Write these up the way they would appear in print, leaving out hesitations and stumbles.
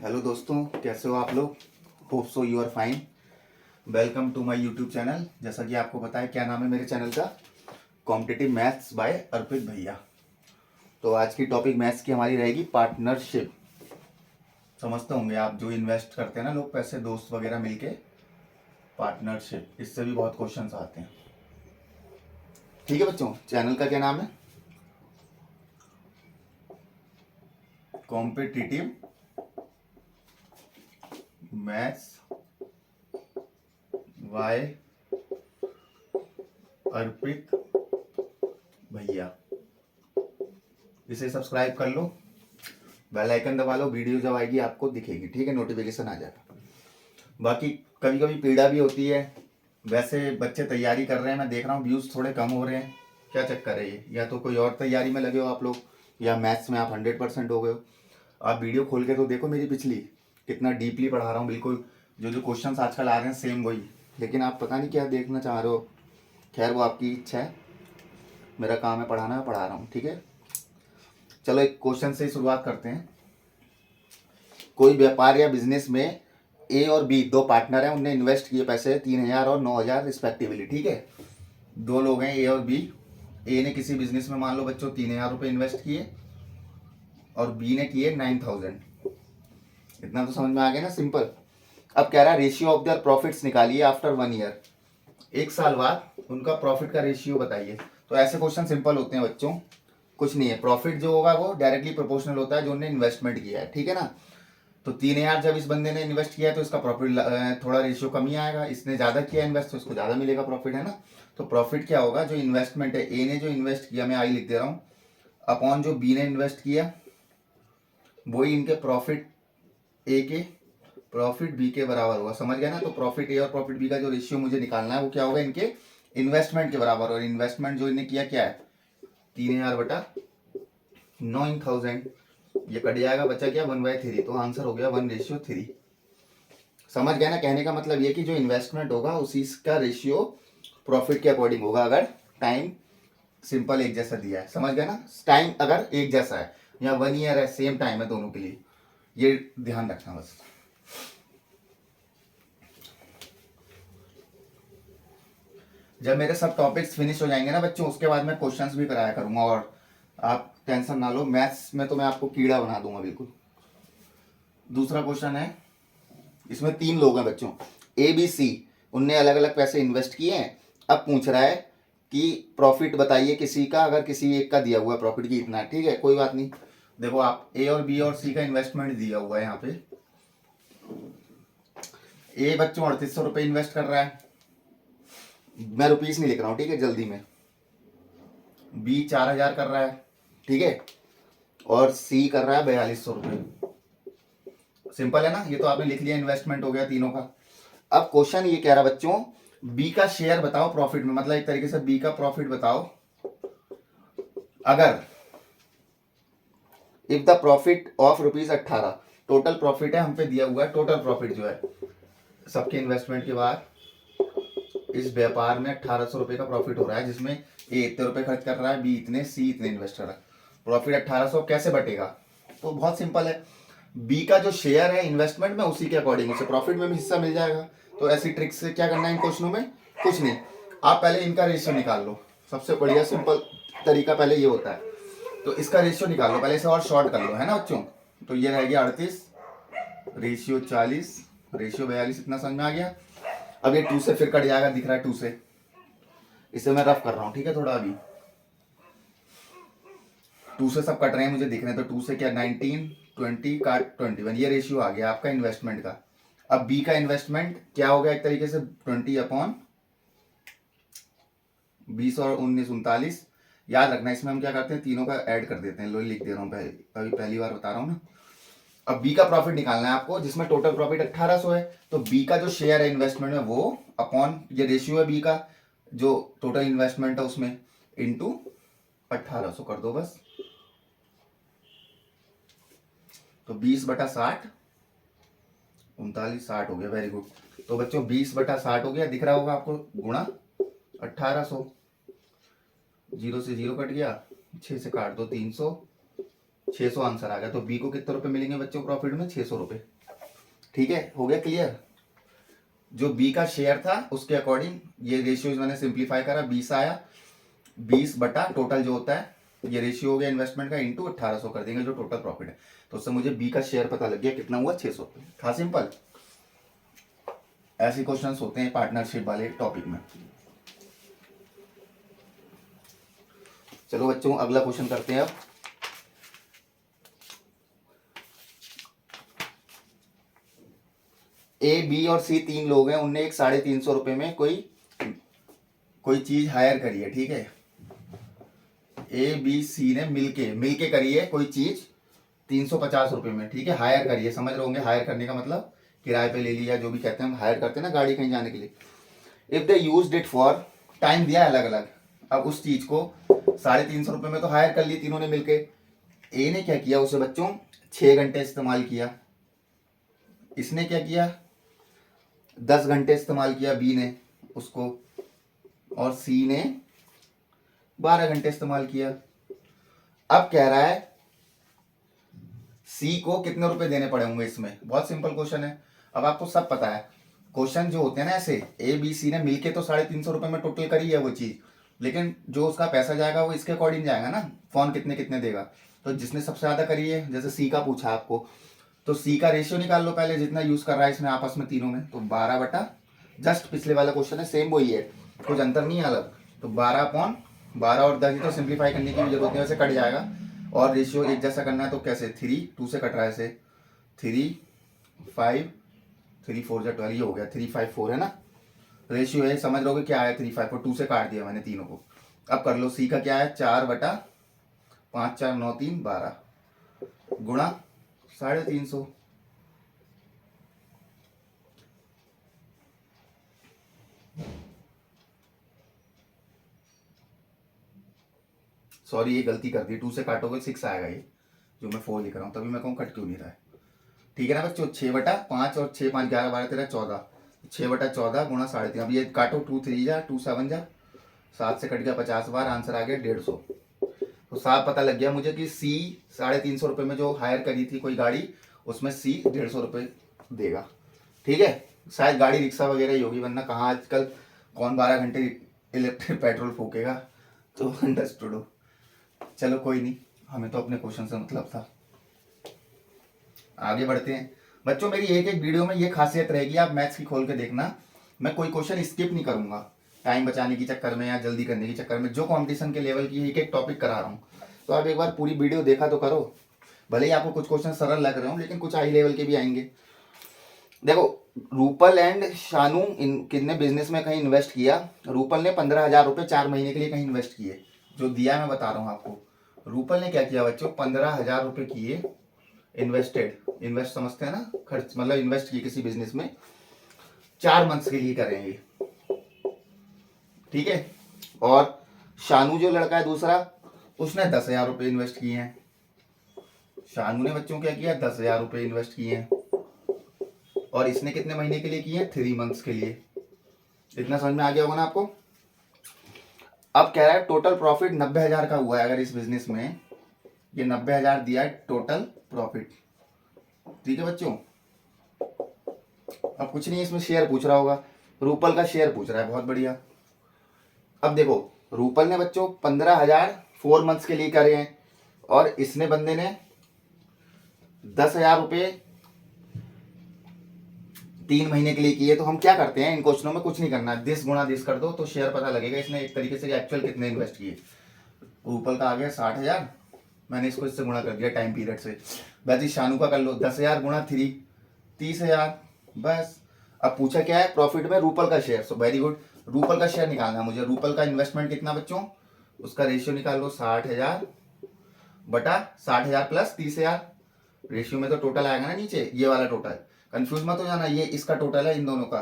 Hello दोस्तों, कैसे हो आप लोग। Hope so you are fine. Welcome to my YouTube channel. जैसा कि आपको पता है क्या नाम है मेरे चैनल का, कॉम्पिटिटिव मैथ्स बाय अर्पित भैया। तो आज की टॉपिक मैथ्स की हमारी रहेगी पार्टनरशिप। समझते होंगे आप, जो इन्वेस्ट करते हैं ना लोग पैसे, दोस्त वगैरह मिलके, पार्टनरशिप, इससे भी बहुत क्वेश्चंस आते हैं। ठीक है बच्चों, चैनल का क्या नाम है, कॉम्पिटिटिव मैथ्स बाय अर्पित भैया। इसे सब्सक्राइब कर लो, बेल आइकन दबा लो, वीडियो जब आएगी आपको दिखेगी, ठीक है, नोटिफिकेशन आ जाएगा। बाकी कभी कभी पीड़ा भी होती है। वैसे बच्चे तैयारी कर रहे हैं, मैं देख रहा हूँ व्यूज़ थोड़े कम हो रहे हैं। क्या चक्कर है ये? या तो कोई और तैयारी में लगे हो आप लोग, या मैथ्स में आप 100% हो गए हो। आप वीडियो खोल के तो देखो मेरी पिछली, कितना डीपली पढ़ा रहा हूँ, बिल्कुल जो जो क्वेश्चंस आजकल आ रहे हैं सेम वही। लेकिन आप पता नहीं क्या देखना चाह रहे हो। खैर वो आपकी इच्छा है, मेरा काम है पढ़ाना, मैं पढ़ा रहा हूँ, ठीक है। चलो एक क्वेश्चन से ही शुरुआत करते हैं। कोई व्यापार या बिजनेस में ए और बी दो पार्टनर हैं, उनने इन्वेस्ट किए पैसे 3,000 और 9,000 रिस्पेक्टिवली, ठीक है। दो लोग हैं ए और बी। ए ने किसी बिजनेस में मान लो बच्चों 3,000 रुपये इन्वेस्ट किए और बी ने किए 9,000। इतना तो समझ में आ गया ना, सिंपल। अब कह रहा है रेशियो ऑफ देयर प्रॉफिट्स निकालिए आफ्टर 1 ईयर। एक साल बाद उनका प्रॉफिट का रेशियो बताइए। तो ऐसे क्वेश्चन सिंपल होते हैं बच्चों, कुछ नहीं है। प्रॉफिट जो होगा वो डायरेक्टली प्रोपोर्शनल होता है जो उन्होंने इन्वेस्टमेंट किया है, ठीक है ना। तो 3,000 जब इस बंदे ने इन्वेस्ट किया है तो इसका प्रॉफिट थोड़ा रेशियो कम ही आएगा। इसने ज़्यादा किया इन्वेस्ट तो इसको ज़्यादा मिलेगा प्रॉफिट, है ना। तो प्रॉफिट क्या होगा, जो इन्वेस्टमेंट है, ए ने जो इन्वेस्ट किया, मैं आई लिख दे रहा हूँ, अपॉन जो बी ने इन्वेस्ट किया, वही इनके प्रॉफिट ए के प्रॉफिट बी के बराबर होगा। समझ गया ना। तो प्रॉफिट ए और प्रॉफिट बी का जो रेशियो मुझे निकालना है वो क्या होगा, इनके इन्वेस्टमेंट के बराबर। और इन्वेस्टमेंट जो इन्हें किया क्या है, 3,000 बटा 9,000। ये कट जाएगा, बचा क्या 1/3। तो आंसर हो गया 1:3। समझ गया ना। कहने का मतलब ये कि जो इन्वेस्टमेंट होगा उसी का रेशियो प्रॉफिट के अकॉर्डिंग होगा, अगर टाइम सिंपल एक जैसा दिया है। समझ गया ना। टाइम अगर एक जैसा है या 1 ईयर है, सेम टाइम है दोनों के लिए, ये ध्यान रखना बस। जब मेरे सब टॉपिक्स फिनिश हो जाएंगे ना बच्चों, उसके बाद मैं क्वेश्चंस भी कराया करूंगा, और आप टेंशन ना लो, मैथ्स में तो मैं आपको कीड़ा बना दूंगा बिल्कुल। दूसरा क्वेश्चन है, इसमें 3 लोग हैं बच्चों, ए बी सी, उनने अलग अलग पैसे इन्वेस्ट किए हैं। अब पूछ रहा है कि प्रॉफिट बताइए किसी का, अगर किसी एक का दिया हुआ है प्रॉफिट की इतना, ठीक है, कोई बात नहीं। देखो आप, ए और बी और सी का इन्वेस्टमेंट दिया हुआ है यहाँ पे। ए बच्चों 3,800 रुपये इन्वेस्ट कर रहा है, मैं रुपीस नहीं लिख रहा हूँ, ठीक है, जल्दी में। बी 4,000 कर रहा है, ठीक है, और सी कर रहा है 4,200 रुपये। सिंपल है ना, ये तो आपने लिख लिया, इन्वेस्टमेंट हो गया तीनों का। अब क्वेश्चन ये कह रहा बच्चों, बी का शेयर बताओ प्रॉफिट में, मतलब एक तरीके से बी का प्रॉफिट बताओ अगर if the profit of ₹18, total profit है हम पे दिया हुआ है, टोटल प्रॉफिट जो है सबके इन्वेस्टमेंट के बाद इस व्यापार में 1,800 रुपये का प्रॉफिट हो रहा है, जिसमें ए इतने रुपए खर्च कर रहा है, बी इतने, सी इतने इन्वेस्ट कर रहा है। प्रॉफिट 1,800 कैसे बटेगा, तो बहुत सिंपल है। बी का जो शेयर है इन्वेस्टमेंट में, उसी के अकॉर्डिंग उसे प्रॉफिट में भी हिस्सा मिल जाएगा। तो ऐसी ट्रिक से क्या करना है इन क्वेश्चनों में, कुछ नहीं, आप पहले इनका रेशियो निकाल लो। सबसे बढ़िया सिंपल तरीका पहले ये होता है। तो इसका रेशियो निकाल लो पहले, इसे और शॉर्ट कर लो, है ना बच्चों। तो ये रह गया 38, रेशियो 40, रेशियो 42, इतना समझ में आ गया। अब ये 2 से फिर कट जाएगा, दिख रहा है 2 से, इसे मैं रफ कर रहा हूँ, ठीक है, थोड़ा अभी 2 से सब कट रहे हैं मुझे दिख रहे हैं। तो 2 से क्या 19, 20 काट 21, ये रेशियो आ गया आपका इन्वेस्टमेंट का। अब बी का इन्वेस्टमेंट क्या हो गया, एक तरीके से 20/20 और 19 39। याद रखना, इसमें हम क्या करते हैं, तीनों का ऐड कर देते हैं। लो लिख दे रहा हूँ, अभी पहली बार बता रहा हूँ ना। अब बी का प्रॉफिट निकालना है आपको, जिसमें टोटल प्रॉफिट 1,800 है। तो बी का जो शेयर है इन्वेस्टमेंट में, वो अपॉन ये रेशियो है बी का जो टोटल इन्वेस्टमेंट है उसमें, इंटू 1,800 कर दो बस। तो 20/60, 39/60 हो गया, वेरी गुड। तो बच्चों 20/60 हो गया, दिख रहा होगा आपको, गुणा 1,800, 0 से 0 कट गया, 6 से काट दो 300, 600 आंसर आ गया। तो बी को कितने रुपए मिलेंगे बच्चों प्रॉफिट में, 600 रुपए। ठीक है, हो गया क्लियर। जो बी का शेयर था उसके अकॉर्डिंग ये रेशियो मैंने सिंप्लीफाई करा, 20 आया, 20 बटा टोटल जो होता है ये रेशियो हो गया इन्वेस्टमेंट का इंटू 1800 कर देंगे जो टोटल प्रॉफिट है। तो उससे मुझे बी का शेयर पता लग गया कितना हुआ, 600 रुपये। था सिंपल। ऐसे क्वेश्चंस होते हैं पार्टनरशिप वाले टॉपिक में। चलो बच्चों अगला क्वेश्चन करते हैं अब। ए बी और सी 3 लोग हैं, उनने एक 350 रुपये में कोई चीज हायर करी है, ठीक है। ए बी सी ने मिलके करी है कोई चीज 350 रुपये में, ठीक है, हायर करी है। समझ रहे होंगे हायर करने का मतलब किराए पे ले लिया, जो भी कहते हैं हम हायर करते हैं ना गाड़ी कहीं जाने के लिए। If they used it for, time दिया अलग अलग, अब उस चीज को 350 रुपये में तो हायर कर ली तीनों ने मिलके। ए ने क्या किया उसे बच्चों 6 घंटे इस्तेमाल किया, इसने क्या किया 10 घंटे इस्तेमाल किया बी ने उसको, और सी ने 12 घंटे इस्तेमाल किया। अब कह रहा है सी को कितने रुपए देने पड़े होंगे इसमें। बहुत सिंपल क्वेश्चन है। अब आपको सब पता है क्वेश्चन जो होते हैं ना ऐसे, ए बी सी ने मिलके तो 350 रुपये में टोटल करी है वो चीज, लेकिन जो उसका पैसा जाएगा वो इसके अकॉर्डिंग जाएगा ना, कौन कितने कितने देगा। तो जिसने सबसे ज्यादा करी है, जैसे सी का पूछा आपको, तो सी का रेशियो निकाल लो पहले जितना यूज कर रहा है इसमें आपस में तीनों में। तो 12 बटा, जस्ट पिछले वाला क्वेश्चन है सेम वही है, कुछ अंतर नहीं है अलग। तो 12/12 और 10 ही तो सिंप्लीफाई करने की भी जरूरत नहीं, वैसे कट जाएगा। और रेशियो एक जैसा करना है तो कैसे 3 2 से कट रहा है, ऐसे 3 5 3 4 जा 12, ये हो गया 3 5 4 है ना रेशियो है। समझ रहे हो क्या है 3 5 4, 2 से काट दिया मैंने तीनों को। अब कर लो सी का क्या है 4/5 4 9 3 12 गुणा 350। सॉरी ये गलती कर दी, 2 से काटोगे 6 आएगा ये जो मैं 4 लिख रहा हूँ, तभी मैं कहूँ कट क्यों नहीं रहा है। ठीक है ना बच्चों, 6/5 और 6 5 11 12 13 14, 6/14 गुणा 3.5। अब ये काटो 2 3 जा 2 7 जा, 7 से कट गया 50 बार, आंसर आ गया 150। तो साफ पता लग गया मुझे कि सी 350 रुपये में जो हायर करी थी कोई गाड़ी, उसमें सी 150 रुपये देगा। ठीक है, शायद गाड़ी रिक्शा वगैरह ही होगी, वरना कहाँ आजकल कौन 12 घंटे इलेक्ट्रिक पेट्रोल फूकेगा। तो अंडरस्टूड हो। चलो कोई नहीं, हमें तो अपने क्वेश्चन से मतलब था। आगे बढ़ते हैं बच्चों। मेरी एक एक वीडियो में ये खासियत रहेगी, आप मैथ्स की खोल के देखना, मैं कोई क्वेश्चन स्किप नहीं करूंगा टाइम बचाने की चक्कर में या जल्दी करने की चक्कर में। जो कंपटीशन के लेवल की एक एक टॉपिक करा रहा हूँ, तो आप एक बार पूरी वीडियो देखा तो करो। भले ही आपको कुछ क्वेश्चन सरल लग रहे हो, लेकिन कुछ हाई लेवल के भी आएंगे। देखो रूपल एंड शानू कितने बिजनेस में कहीं इन्वेस्ट किया। रूपल ने 15,000 रुपये 4 महीने के लिए कहीं इन्वेस्ट किए, जो दिया मैं बता रहा हूँ आपको। रूपल ने क्या किया बच्चों 15,000 रुपये किए इन्वेस्टेड, इन्वेस्ट समझते हैं ना, खर्च मतलब इन्वेस्ट किए किसी बिजनेस में, 4 मंथ्स के लिए करेंगे। ठीक है, और शानू जो लड़का है दूसरा, उसने 10,000 रुपये इन्वेस्ट किए हैं। शानू ने बच्चों क्या किया 10,000 रुपये इन्वेस्ट किए हैं, और इसने कितने महीने के लिए किए 3 मंथ्स के लिए। इतना समझ में आ गया होगा ना आपको। अब कह रहा है टोटल प्रॉफिट 90,000 का हुआ है, अगर इस बिजनेस में ये 90,000 दिया है टोटल प्रॉफिट। ठीक है बच्चों, अब कुछ नहीं इसमें शेयर पूछ रहा होगा, रूपल का शेयर पूछ रहा है, बहुत बढ़िया। अब देखो रूपल ने बच्चों 15,000 4 मंथ्स के लिए करे हैं, और इसने बंदे ने 10,000 रुपये 3 महीने के लिए किए। तो हम क्या करते हैं इन क्वेश्चनों में, कुछ नहीं करना, दिस गुणा दिस कर दो तो शेयर पता लगेगा इसने एक तरीके से एक्चुअल कितने इन्वेस्ट किए। रूपल का आ गया 60,000, मैंने इसको इससे गुणा कर दिया टाइम पीरियड से। वैसे शानू का कर लो 10,000 गुणा 3 30,000 बस। अब पूछा क्या है प्रॉफिट में रूपल का share, so very good, Rupal का शेयर निकालना है मुझे। रूपल का इन्वेस्टमेंट कितना बच्चों, उसका रेशियो निकाल लो 60,000 बटा 60,000 प्लस 30,000। रेशियो में तो टोटल आएगा ना नीचे, ये वाला टोटल, कंफ्यूज मत हो जाना, ये इसका टोटल है इन दोनों का।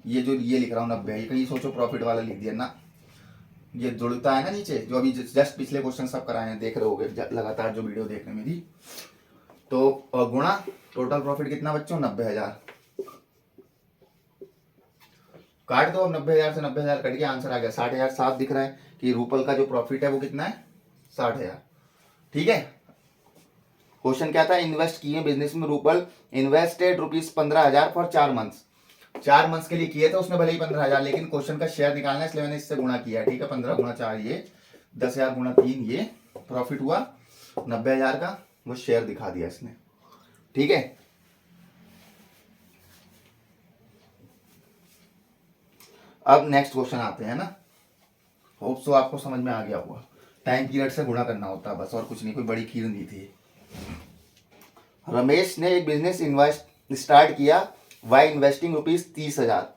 ये जो ये लिख रहा हूँ 90, ये कहीं सोचो प्रॉफिट वाला लिख दिया ना, ये जुड़ता है ना नीचे, जो अभी जस्ट पिछले क्वेश्चन सब कराए हैं, देख रहे होगे लगातार जो वीडियो देख रहे हैं मेरी। तो गुणा टोटल प्रॉफिट कितना बच्चों 90,000, काट दो। अब 90,000 से 90,000 कट गया, आंसर आ गया 60,000। साफ दिख रहा है कि रूपल का जो प्रॉफिट है वो कितना है 60,000। ठीक है, क्वेश्चन क्या था, इन्वेस्ट किए बिजनेस में Rupal, invested ₹15,000 for 4 months, 4 months के लिए किए थे उसने भले ही 15,000, लेकिन क्वेश्चन का शेयर निकालना है इसलिए मैंने इससे गुणा किया, ठीक है। 15 गुणा 4 ये, 10,000 गुणा 3 ये, प्रॉफिट हुआ 90,000 का, वो शेयर दिखा दिया इसने, ठीक है। अब नेक्स्ट क्वेश्चन आते हैं ना, होप सो आपको समझ में आ गया होगा, टाइम पीरियड से गुणा करना होता है बस, और कुछ नहीं, कोई बड़ी खीर नहीं थी। रमेश ने एक बिजनेस इन्वेस्ट स्टार्ट किया by investing ₹30,000।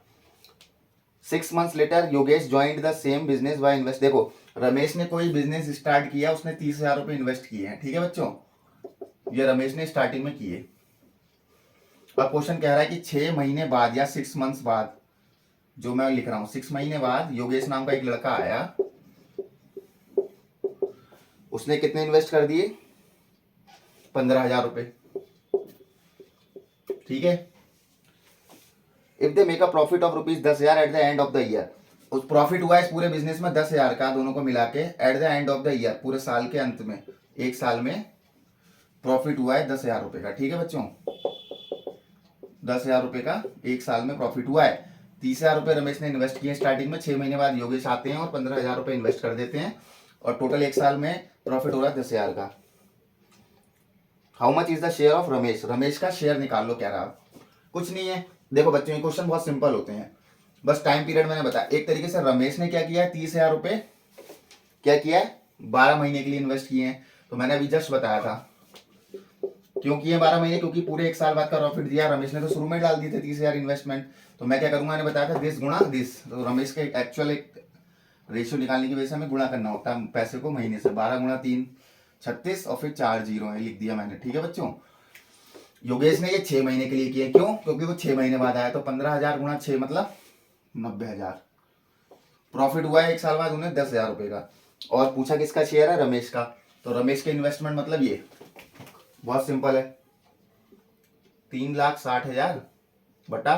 6 months later Yogesh joined the same business by invest. देखो रमेश ने कोई बिजनेस स्टार्ट किया, उसने 30,000 रुपये इन्वेस्ट किए हैं, ठीक है बच्चों, ये रमेश ने स्टार्टिंग में किए। अब क्वेश्चन कह रहा है कि 6 महीने बाद या 6 मंथ्स बाद, जो मैं लिख रहा हूं 6 महीने बाद योगेश नाम का एक लड़का आया, उसने कितने इन्वेस्ट कर दिए, 15,000 रुपए, ठीक है। If they make a profit of ₹10,000 at the end of the year, उस प्रॉफिट हुआ इस पूरे बिजनेस में 10,000 का, दोनों को मिला के, at the end of the year, पूरे साल के अंत में, एक साल में प्रॉफिट हुआ है 10,000 रुपए का, ठीक है बच्चों, 10,000 रुपए का एक साल में प्रॉफिट हुआ है। 30,000 रुपए रमेश ने इन्वेस्ट किए स्टार्टिंग में, 6 महीने बाद योगेश आते हैं और 15,000 रुपए इन्वेस्ट कर देते हैं, और टोटल एक साल में प्रॉफिट हो रहा है 10,000 का। How much is the share of Ramesh, Ramesh का शेयर निकाल लो, क्या रहा, कुछ नहीं है। देखो बच्चों ये क्वेश्चन बहुत सिंपल होते हैं, बस टाइम पीरियड मैंने बताया। एक तरीके से रमेश ने क्या किया है, 30,000 रुपए क्या किया है, 12 महीने के लिए इन्वेस्ट किए हैं, तो मैंने अभी जस्ट बताया था क्यों किए 12 महीने, क्योंकि पूरे एक साल बाद का प्रॉफिट दिया। रमेश ने तो शुरू में डाल दिए थे 30,000 इन्वेस्टमेंट, तो मैं क्या करूंगा, मैंने बताया था दिस गुणा दिस, तो रमेश के एक्चुअल एक रेशियो निकालने की वजह से हमें गुणा करना होता है पैसे को महीने से, 12 गुणा 3 36, और फिर 4 जीरो है, लिख दिया मैंने, ठीक है बच्चों। योगेश ने ये 6 महीने के लिए किया, क्यों, क्योंकि वो 6 महीने बाद आया, तो 15,000 गुणा 6 मतलब 90,000, प्रॉफिट हुआ है एक साल बाद उन्हें 10,000 रुपए का, और पूछा किसका शेयर है, रमेश का, तो रमेश के इन्वेस्टमेंट मतलब ये बहुत सिंपल है, 3,60,000 बटा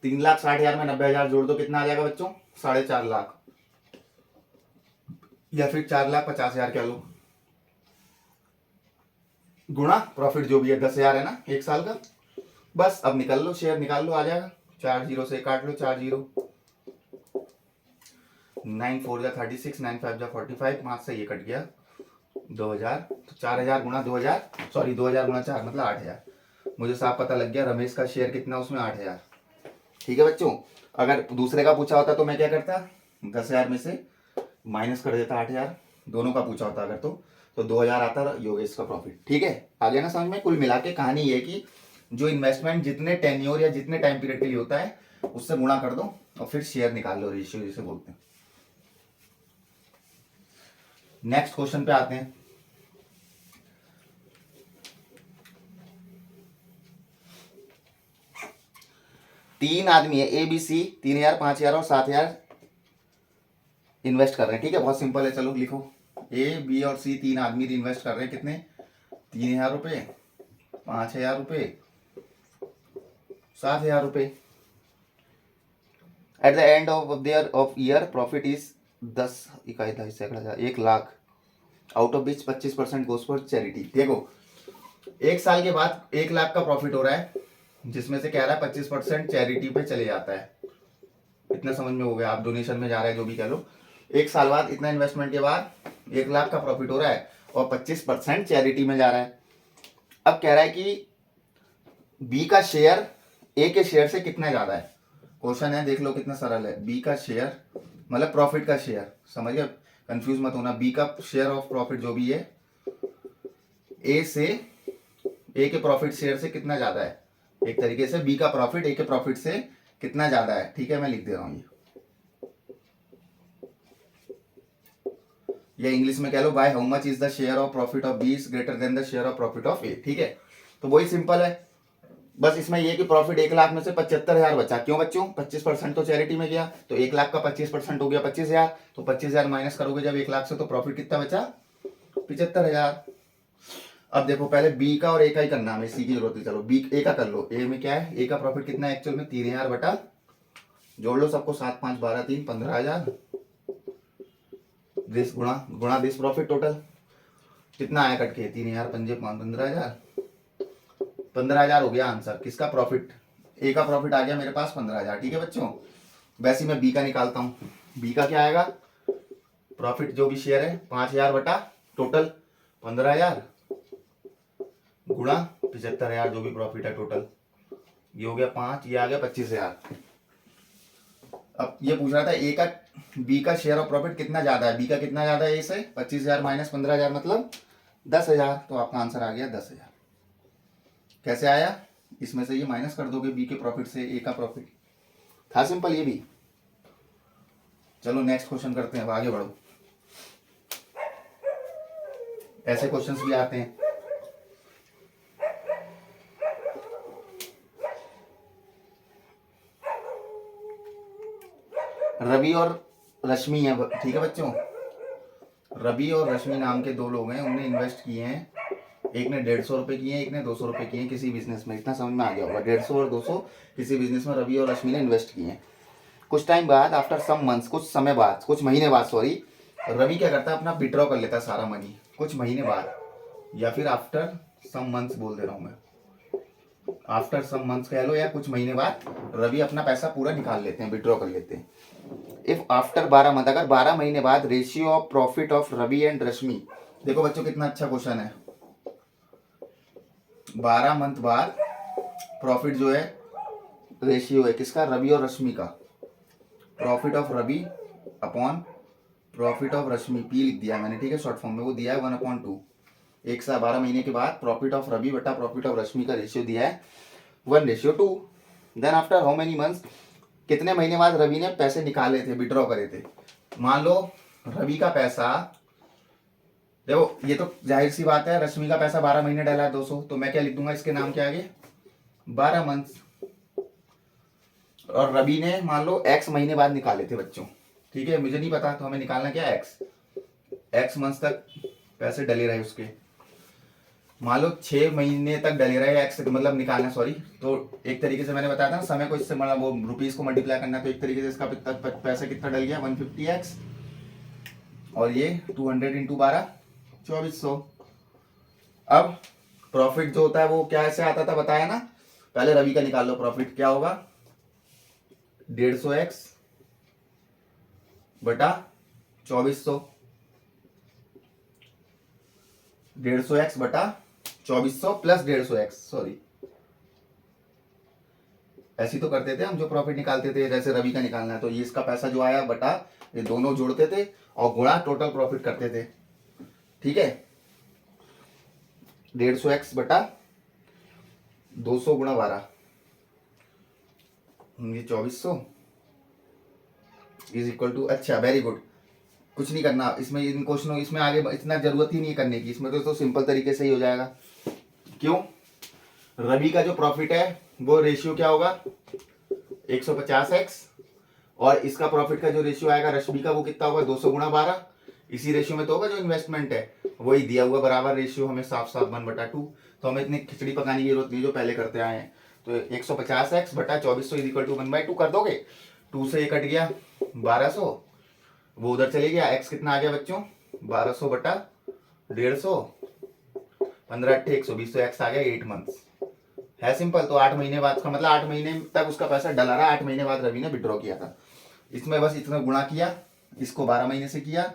3,60,000 में 90,000 जोड़ दो, कितना आ जाएगा बच्चों, 4.5 लाख, या फिर 4,50,000 क्या लो, गुणा प्रॉफिट जो भी है 10,000 है ना एक साल का, बस अब निकल लो, शेयर निकाल लो, आ जाएगा, 4 जीरो से काट लो, 4 जीरो, 9 4 जा 36, 9 5 जा 45, 5 से ये कट गया 2,000, तो 4,000 गुणा 2,000, सॉरी 2,000 गुणा 4 मतलब 8,000, मुझे साफ पता लग गया रमेश का शेयर कितना उसमें, 8,000, ठीक है बच्चों। अगर दूसरे का पूछा होता तो मैं क्या करता, 10,000 में से माइनस कर देता 8,000, दोनों का पूछा होता अगर तो 2,000 आता योगेश का प्रॉफिट, ठीक है। आगे ना समझ में, कुल मिला के कहानी ये कि जो इन्वेस्टमेंट जितने टेन्योर या जितने टाइम पीरियड के लिए होता है उससे गुणा कर दो और फिर शेयर निकाल लो, रेशियो जिसे बोलते हैं। नेक्स्ट क्वेश्चन पे आते हैं। तीन आदमी है ए बी सी, 3,000 5,000 और 7,000 इन्वेस्ट कर रहे हैं, ठीक है, बहुत सिंपल है, चलो लिखो, ए बी और सी तीन आदमी इन्वेस्ट कर रहे हैं, कितने, 3,000 रुपये, 5,000 रुपये, 7,000 रुपये। At the end of their of year profit is 10 इकाई 1 lakh, out of which 25% goes for charity. देखो एक साल के बाद 1 लाख का प्रॉफिट हो रहा है, जिसमें से कह रहा है 25% चैरिटी पे चले जाता है, इतना समझ में हो गया, आप डोनेशन में जा रहा है जो भी कह लो। एक साल बाद इतना इन्वेस्टमेंट के बाद 1 लाख का प्रॉफिट हो रहा है और 25% चैरिटी में जा रहा है। अब कह रहा है कि बी का शेयर ए के शेयर से कितना ज्यादा है, क्वेश्चन है, देख लो कितना सरल है, बी का शेयर मतलब प्रॉफिट का शेयर, समझ गए, कंफ्यूज मत होना, बी का शेयर ऑफ प्रॉफिट जो भी है ए के प्रॉफिट शेयर से कितना ज्यादा है, एक तरीके से बी का प्रॉफिट ए के प्रॉफिट से कितना ज्यादा है, ठीक है, मैं लिख दे रहा हूं ये इंग्लिश में कह लो, by how much is the share of profit of B is greater than the share of profit of A, ठीक है। तो वही सिंपल है, बस इसमें ये कि प्रॉफिट 1 लाख में से 75,000 बचा, क्यों बच्चों, 25% तो चैरिटी में गया, तो 1 लाख का 25% हो गया 25,000, तो 25,000 माइनस करोगे जब 1 लाख से, तो प्रॉफिट कितना बचा, 75,000। अब देखो पहले बी का और ए का ही करना, हमें सी की जरूरत है, चलो बी ए का कर लो, ए में क्या है, ए का प्रॉफिट कितना है एक्चुअल में 3,000 बटा, जोड़ लो सबको, 7 5 12 3 15,000, दिस गुणा दिस प्रॉफिट टोटल, कितना आया कट के, 3000 पंजे 15,000, 15,000 हो गया आंसर किसका, प्रॉफिट। ए का प्रॉफिट आ गया मेरे पास 15,000। ठीक है बच्चों, वैसे ही मैं बी का निकालता हूँ। बी का क्या आएगा, प्रॉफिट जो भी शेयर है 5,000 बटा टोटल 15,000 गुणा 75,000 जो भी प्रॉफिट है टोटल, ये हो गया 5, ये आ गया 25,000। अब ये पूछ रहा था ए का, बी का शेयर ऑफ प्रॉफिट कितना ज्यादा है, बी का कितना ज्यादा है ए से, 25,000 माइनस 15,000 मतलब 10,000। तो आपका आंसर आ गया 10,000। कैसे आया, इसमें से ये माइनस कर दोगे बी के प्रॉफिट से ए का प्रॉफिट, था सिंपल ये भी। चलो नेक्स्ट क्वेश्चन करते हैं, अब आगे बढ़ो। ऐसे क्वेश्चंस भी आते हैं। रवि और रश्मि है, ठीक है बच्चों, रवि और रश्मि नाम के दो लोग हैं, उन्होंने इन्वेस्ट किए हैं, एक ने 150 रुपए किए हैं, एक ने 200 रुपए किए हैं किसी बिजनेस में। इतना समझ में आ गया होगा, 150 और 200 किसी बिजनेस में रवि और रश्मि ने इन्वेस्ट किए हैं। कुछ टाइम बाद, आफ्टर सम मंथ्स, कुछ समय बाद, कुछ महीने बाद सॉरी, रवि क्या करता है, अपना विड्रॉ कर लेता है सारा मनी कुछ महीने बाद, या फिर आफ्टर सम मंथ्स बोल दे रहा हूं मैं, आफ्टर सम मंथ्स कह लो या कुछ महीने बाद रवि अपना पैसा पूरा निकाल लेते हैं, विड्रॉ कर लेते हैं। इफ आफ्टर 12 मंथ, अगर 12 महीने बाद ratio of profit of Ravi and Rashmi, देखो बच्चों कितना अच्छा क्वेश्चन है, 12 मंथ बाद प्रॉफिट जो है, रेशियो है किसका, रवि और रश्मि का, profit of Ravi upon profit of Rashmi, P लिख दिया मैंने, ठीक है, शॉर्ट फॉर्म में, वो दिया है 1/2। एक साल 12 महीने के बाद प्रॉफिट ऑफ रवि बटा प्रॉफिट ऑफ रश्मि का रेशियो दिया है 1:2। Then after how many months, कितने महीने बाद रवि ने पैसे निकाले थे, विड्रॉ करे थे। मान लो रवि का पैसा, देखो ये तो जाहिर सी बात है, रश्मि का पैसा 12 महीने डाला है 200, तो मैं क्या लिख दूंगा इसके नाम के आगे, 12 मंथ्स। और रवि ने मान लो x महीने बाद निकाले थे बच्चों, ठीक है, मुझे नहीं पता, तो हमें निकालना क्या, x मंथ्स तक पैसे डले रहे उसके, मान लो 6 महीने तक डले रहे, x मतलब निकालना सॉरी, तो एक तरीके से मैंने बताया था ना, समय को इससे वो रुपीस को मल्टीप्लाई करना, तो एक तरीके से इसका पैसा कितना डल गया, 150x, और ये 200 इंटू 12 2400। अब प्रॉफिट जो होता है वो क्या ऐसे आता था बताया ना, पहले रवि का निकाल लो, प्रॉफिट क्या होगा, 150x बटा 2400, 150x बटा 2400 प्लस 150x, सॉरी ऐसी तो करते थे हम, जो प्रॉफिट निकालते थे, जैसे रवि का निकालना है तो ये इसका पैसा जो आया बटा, ये दोनों जोड़ते थे और गुणा टोटल प्रॉफिट करते थे, ठीक है, 150x बटा 200 गुणा 12, ये 2400 इज इक्वल टू, अच्छा वेरी गुड, कुछ नहीं करना इसमें, इन क्वेश्चनों इसमें आगे इतना जरूरत ही नहीं करने की, इसमें तो सिंपल तरीके से ही हो जाएगा। क्यों, रवि का जो प्रॉफिट है वो रेशियो क्या होगा, 150x, और इसका प्रॉफिट का जो रेशियो आएगा रश्मि का वो कितना होगा, 200 गुणा 12, इसी रेशियो में तो होगा जो इन्वेस्टमेंट है, वही दिया हुआ बराबर रेशियो हमें साफ साफ 1/2। तो हमें इतनी खिचड़ी पकाने की जरूरत नहीं जो पहले करते आए हैं। तो 150x बटा 2400 इज इक्वल टू 1/2 कर दोगे, 2 से ये कट गया 1200, वो उधर चले गया, x कितना आ गया बच्चों, 1200 बटा 150, 15 8 120, तो x आ गया 8 मंथ्स, है सिंपल। तो 8 महीने बाद का मतलब 8 महीने तक उसका पैसा डला रहा, 8 महीने बाद रवि ने विड्रॉ किया था, इसमें बस इतना गुणा किया, इसको 12 महीने से किया,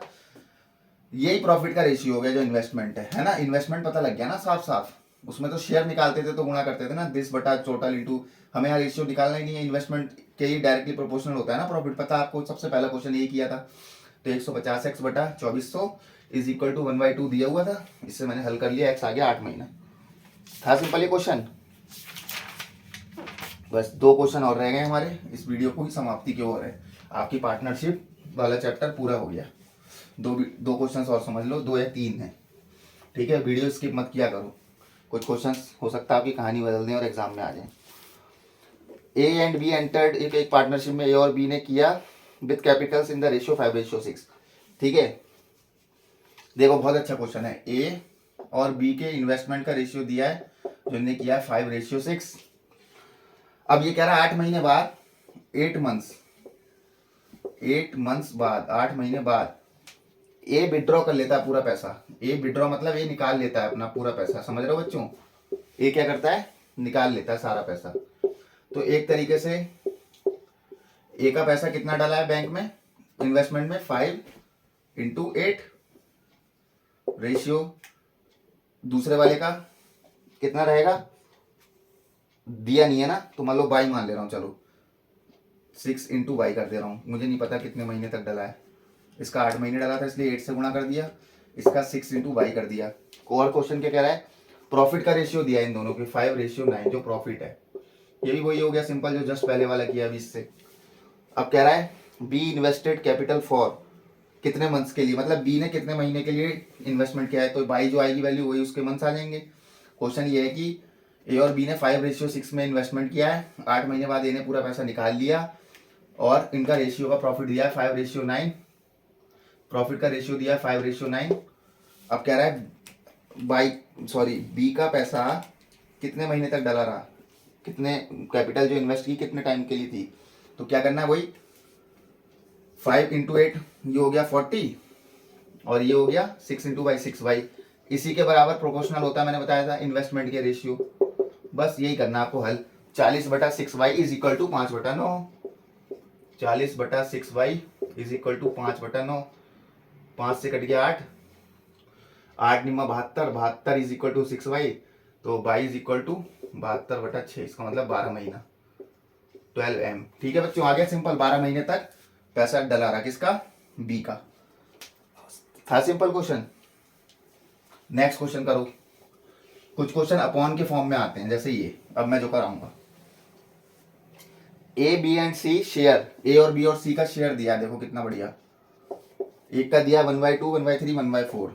यही प्रॉफिट का रेशियो हो गया जो इन्वेस्टमेंट है ना, इन्वेस्टमेंट पता लग गया ना साफ साफ। उसमें तो शेयर निकालते थे तो गुणा करते थे ना, दिस बटा टोटल इंटू, हमें यहाँ रेशियो निकालना ही नहीं है, इन्वेस्टमेंट के ही डायरेक्टली प्रोपोर्शनल होता है ना प्रॉफिट, पता आपको, सबसे पहला क्वेश्चन यही किया था। तो 150x बटा 2400 इज इक्वल टू 1/2 दिया हुआ था, इससे मैंने हल कर लिया, x आ गया 8 महीना, था सिंपल ये क्वेश्चन। बस 2 क्वेश्चन और रह गए हमारे, इस वीडियो को ही समाप्ति की ओर है, आपकी पार्टनरशिप वाला चैप्टर पूरा हो गया। दो क्वेश्चन और समझ लो, 2 या 3 है, ठीक है, वीडियो स्किप मत किया करो, कुछ क्वेश्चन हो सकता है आपकी कहानी बदल दें और एग्जाम में आ जाए। ए एंड बी एंटर्ड, एक पार्टनरशिप में ए और बी ने किया with Capitals in the ratio 5:6, ठीक है, देखो बहुत अच्छा क्वेश्चन है, ए और बी के इन्वेस्टमेंट का रेशियो दिया है जो इन्होंने किया है 5:6। अब ये कह रहा है 8 महीने बाद, 8 मंथ्स बाद, 8 महीने बाद ए विड्रॉ कर लेता है पूरा पैसा, ए विड्रॉ मतलब ये निकाल लेता है अपना पूरा पैसा, समझ रहे हो बच्चों, ए क्या करता है, निकाल लेता है सारा पैसा। तो एक तरीके से ए का पैसा कितना डाला है बैंक में इन्वेस्टमेंट में, 5 × 8 रेशियो, दूसरे वाले का कितना रहेगा, दिया नहीं है ना, तो मान लो बाई मान ले रहा हूँ, चलो 6 × y कर दे रहा हूँ, मुझे नहीं पता कितने महीने तक डाला है, इसका 8 महीने डाला था इसलिए 8 से गुणा कर दिया, इसका 6 × y कर दिया। और क्वेश्चन क्या कह रहा है, प्रॉफिट का रेशियो दिया है इन दोनों के 5:9 जो प्रॉफिट है, ये भी वही हो गया सिंपल जो जस्ट पहले वाला किया 20 से। अब कह रहा है बी इन्वेस्टेड कैपिटल फॉर कितने मंथ्स के लिए, मतलब बी ने कितने महीने के लिए इन्वेस्टमेंट किया है, तो बाई जो आएगी वैल्यू वही उसके मंथ्स आ जाएंगे। क्वेश्चन ये है कि ए और बी ने 5:6 में इन्वेस्टमेंट किया है, 8 महीने बाद ए ने पूरा पैसा निकाल लिया और इनका रेशियो का प्रॉफिट दिया है 5:9, प्रॉफिट का रेशियो दिया है 5:9। अब कह रहा है बी का पैसा कितने महीने तक डला रहा, कितने कैपिटल जो इन्वेस्ट की कितने टाइम के लिए थी, तो क्या करना है वही 5 × 8 ये हो गया 40 और ये हो गया 6 × 6y, इसी के बराबर प्रोपोर्शनल होता है, मैंने बताया था इन्वेस्टमेंट के रेशियो। बस यही करना आपको हल, 40/6y = 5/9, 40/6y = 5/9, 5 से कट गया 8, 8 × 72, 72 = 6y, तो y = 72/6, इसका मतलब 12 महीना 12m। ठीक है बच्चों, आ गया सिंपल, 12 महीने तक पैसा डला रहा, किसका, बी का, था सिंपल क्वेश्चन। नेक्स्ट क्वेश्चन करो, कुछ क्वेश्चन अपॉन के फॉर्म में आते हैं, जैसे ये अब मैं जो कराऊंगा, A B and C share, A और बी और सी का शेयर दिया, देखो कितना बढ़िया, एक का दिया 1/2, 1/3, 1/4,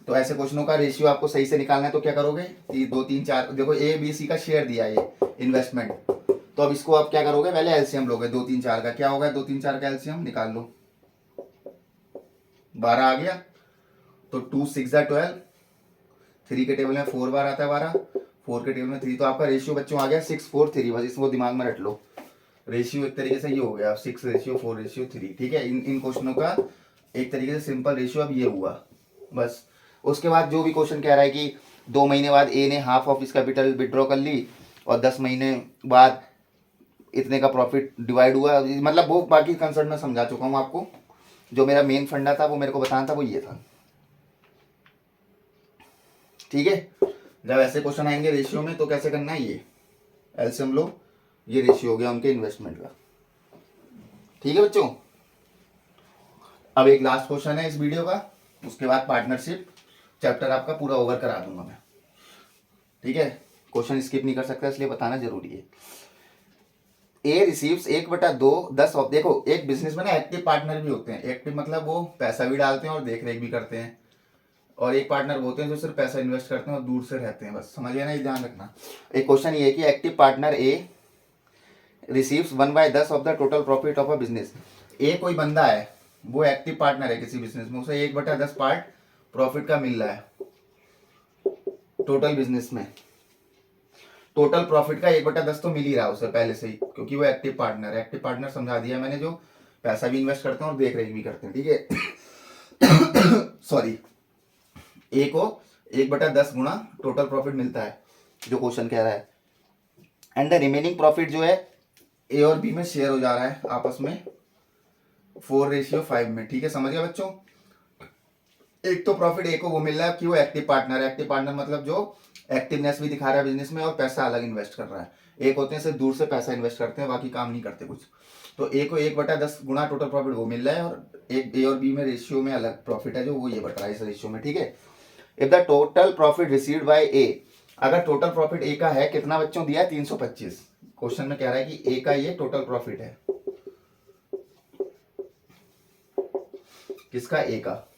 तो ऐसे क्वेश्चनों का रेशियो आपको सही से निकालना है, तो क्या करोगे, 2 3 4, देखो ए बी सी का शेयर दिया है ये इन्वेस्टमेंट, तो अब इसको आप क्या करोगे, पहले एलसीएम लोगे, 2 3 4 का क्या होगा, 2 3 4 का एलसीएम निकाल लो, 12 आ गया, तो 2 6 12, 3 के टेबल में 4 बार आता है 12, 4 के टेबल में 3, तो आपका रेशियो बच्चों आ गया 6 4 3, बस इसको दिमाग में रख लो, रेशियो एक तरीके से ये हो गया 6:4:3। ठीक है, इन क्वेश्चनों का एक तरीके से सिंपल रेशियो अब ये हुआ बस। उसके बाद जो भी क्वेश्चन कह रहा है कि 2 महीने बाद ए ने हाफ ऑफ इस कैपिटल विड्रॉ कर ली और 10 महीने बाद इतने का प्रॉफिट डिवाइड हुआ, मतलब वो बाकी कंसेप्ट में समझा चुका हूँ आपको, जो मेरा मेन फंडा था वो मेरे को बताना था वो ये था। ठीक है, जब ऐसे क्वेश्चन आएंगे रेशियो में तो कैसे करना है, ये एलसीएम लो, ये रेशियो हो गया उनके इन्वेस्टमेंट का। ठीक है बच्चों, अब एक लास्ट क्वेश्चन है इस वीडियो का, उसके बाद पार्टनरशिप चैप्टर आपका पूरा ओवर करा दूंगा मैं। ठीक है, क्वेश्चन स्किप नहीं कर सकता इसलिए बताना जरूरी है। ए रिसीव्स 1/2 10 ऑफ, देखो एक बिजनेस में ना एक्टिव पार्टनर भी होते हैं, एक्टिव मतलब वो पैसा भी डालते हैं और देख रेख भी करते हैं, और एक पार्टनर होते हैं जो सिर्फ पैसा इन्वेस्ट करते हैं और दूर से रहते हैं, बस समझ गए ना, ये ध्यान रखना। एक क्वेश्चन ये है कि active partner A receives 1/10 of the total profit of a business, A कोई बंदा है वो एक्टिव पार्टनर है किसी बिजनेस में, उसे 1/10 पार्ट प्रॉफिट का मिल रहा है टोटल बिजनेस में, टोटल प्रॉफिट का 1/10 तो मिल ही रहा है उसे पहले से ही, क्योंकि वो एक्टिव पार्टनर है। एक्टिव पार्टनर समझा दिया मैंने, जो पैसा भी इन्वेस्ट करते हैं और देख रेख भी करते हैं। ठीक है सॉरी, ए को 1/10 गुणा टोटल प्रॉफिट मिलता है जो क्वेश्चन कह रहा है, एंड द रिमेनिंग प्रॉफिट जो है ए और बी में शेयर हो जा रहा है आपस में 4:5 में। ठीक है, समझ गया बच्चों, एक तो प्रॉफिट ए को वो मिल रहा है कि वो एक्टिव पार्टनर है, एक्टिव पार्टनर मतलब जो एक्टिवनेस भी दिखा रहा है बिजनेस में और पैसा अलग इन्वेस्ट कर रहा है। एक होते हैं सिर्फ दूर से पैसा इन्वेस्ट करते हैं, बाकी काम नहीं करते कुछ, तो ए को 1/10 गुणा टोटल प्रॉफिट वो मिल रहा है, और एक ए और बी में रेशियो में अलग प्रॉफिट है जो वो ये बढ़ रहा है इस रेशियो में। ठीक है, if the total profit received by A, अगर टोटल प्रॉफिट ए का है कितना बच्चों दिया है 325, क्वेश्चन में कह रहा है कि ए का ये टोटल प्रॉफिट है, किसका, ए का,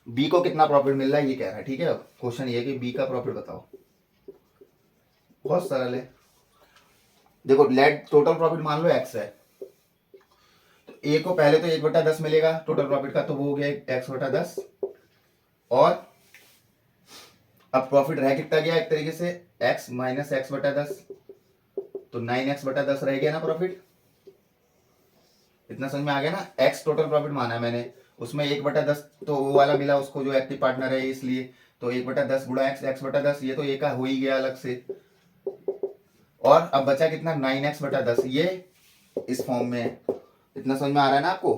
बी को कितना प्रॉफिट मिल रहा है ये कह रहा है। ठीक है, अब क्वेश्चन ये है कि बी का प्रॉफिट बताओ, बहुत सरल है, देखो लेट टोटल प्रॉफिट मान लो एक्स है, तो ए को पहले तो 1/10 मिलेगा टोटल प्रॉफिट का, तो वो हो गया x/10, और अब प्रॉफिट रह कितना गया एक तरीके से x - x/10, तो 9x/10 रह गया ना प्रॉफिट, इतना समझ में आ गया ना। एक्स टोटल प्रॉफिट माना है मैंने, उसमें 1/10 तो वो वाला मिला उसको जो एक्टिव पार्टनर है, इसलिए तो 1/10 गुणा एक्स, x/10 ये तो एक का हो ही गया अलग से। और अब बचा कितना, 9x/10, ये इस फॉर्म में है। इतना समझ में आ रहा है ना आपको।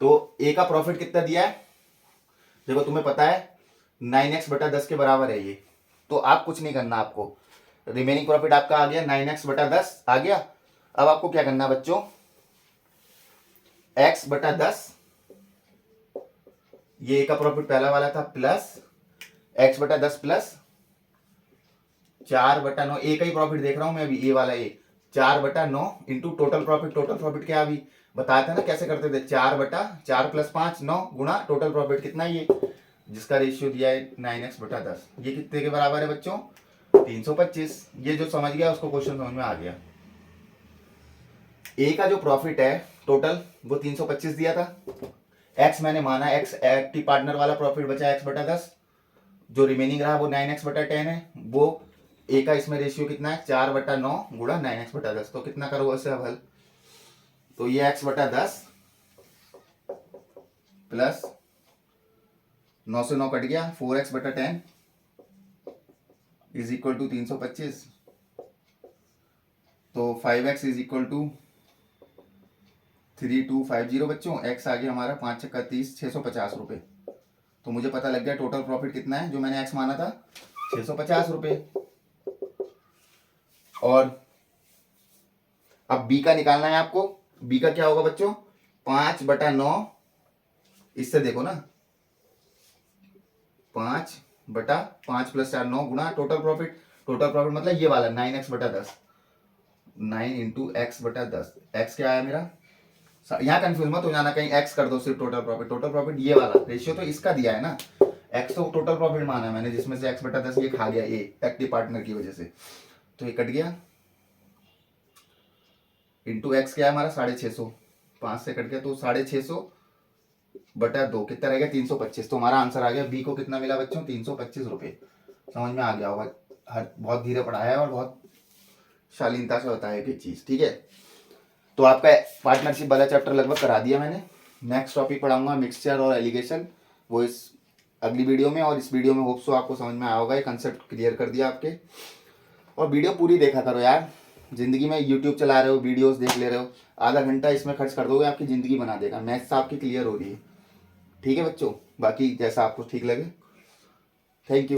तो ए का प्रॉफिट कितना दिया है, देखो तुम्हें पता है 9x/10 के बराबर है ये, तो आप कुछ नहीं करना आपको। रिमेनिंग प्रॉफिट आपका आ गया 9x/10 आ गया। अब आपको क्या करना है बच्चों, x/10, ये ए का प्रॉफिट पहला वाला था, प्लस x/10 प्लस 4/9, ए का ही प्रॉफिट देख रहा हूं मैं अभी, ए वाला ए, 4/9 into total profit. Total profit क्या अभी बताया था ना कैसे करते थे, 4/4 + 5 9 गुणा टोटल प्रॉफिट कितना, ये जिसका रेशियो दिया है 9x/10, ये कितने के बराबर है बच्चों, 325। ये जो समझ गया उसको क्वेश्चन समझ में आ गया। ए का जो प्रॉफिट है टोटल वो 325 दिया था, एक्स मैंने माना, एक्स एक्टिव पार्टनर वाला प्रॉफिट बचा x/10, जो रिमेनिंग रहा वो 9x/10 है। वो ए का इसमें रेशियो कितना है, 4/9 गुणा 9x/10, तो कितना करो ऐसे अब हल, तो ये x/10 प्लस 9 से 9 कट गया, 4x/10 इज इक्वल टू 325, तो 5x इज इक्वल टू 3250 बच्चों। x आ गया हमारा 5 छक्का 30, 650 रुपये। तो मुझे पता लग गया टोटल प्रॉफिट कितना है, जो मैंने x माना था 650 रुपये। और अब b का निकालना है आपको। b का क्या होगा बच्चों, 5/9, इससे देखो ना 5/5 + 4 9 गुणा टोटल प्रॉफिट। टोटल प्रॉफिट मतलब ये वाला 9x/10, 9 इंटू x/10, x क्या आया मेरा, यहाँ कंफ्यूज मत हो जाना कहीं, x कर दो सिर्फ टोटल प्रॉफिट। टोटल प्रॉफिट ये वाला रेशियो तो इसका दिया है ना, x तो टोटल प्रॉफिट माना है मैंने, जिसमें से x/10 ये खा गया, ये एक्टिव पार्टनर की वजह से, तो ये कट गया, इंटू x क्या है हमारा 650, 5 से कट गया, तो 650/2 कितना रहेगा, 325। तो हमारा आंसर आ गया, बी को कितना मिला बच्चों, 325 रुपये। समझ में आ गया होगा, बहुत धीरे पढ़ाया है और बहुत शालीनता से बताया कि चीज़, ठीक है। तो आपका पार्टनरशिप वाला चैप्टर लगभग करा दिया मैंने। नेक्स्ट टॉपिक पढ़ाऊंगा मिक्सचर और एलिगेशन, वो इस अगली वीडियो में, और इस वीडियो में होप सो आपको समझ में आया होगा, ये कंसेप्ट क्लियर कर दिया आपके। और वीडियो पूरी देखा करो यार, जिंदगी में यूट्यूब चला रहे हो, वीडियोस देख ले रहे हो, आधा घंटा इसमें खर्च कर दोगे, आपकी ज़िंदगी बना देगा। मैथ्स आपकी क्लियर हो रही है, ठीक है बच्चों। बाकी जैसा आपको ठीक लगे, थैंक यू।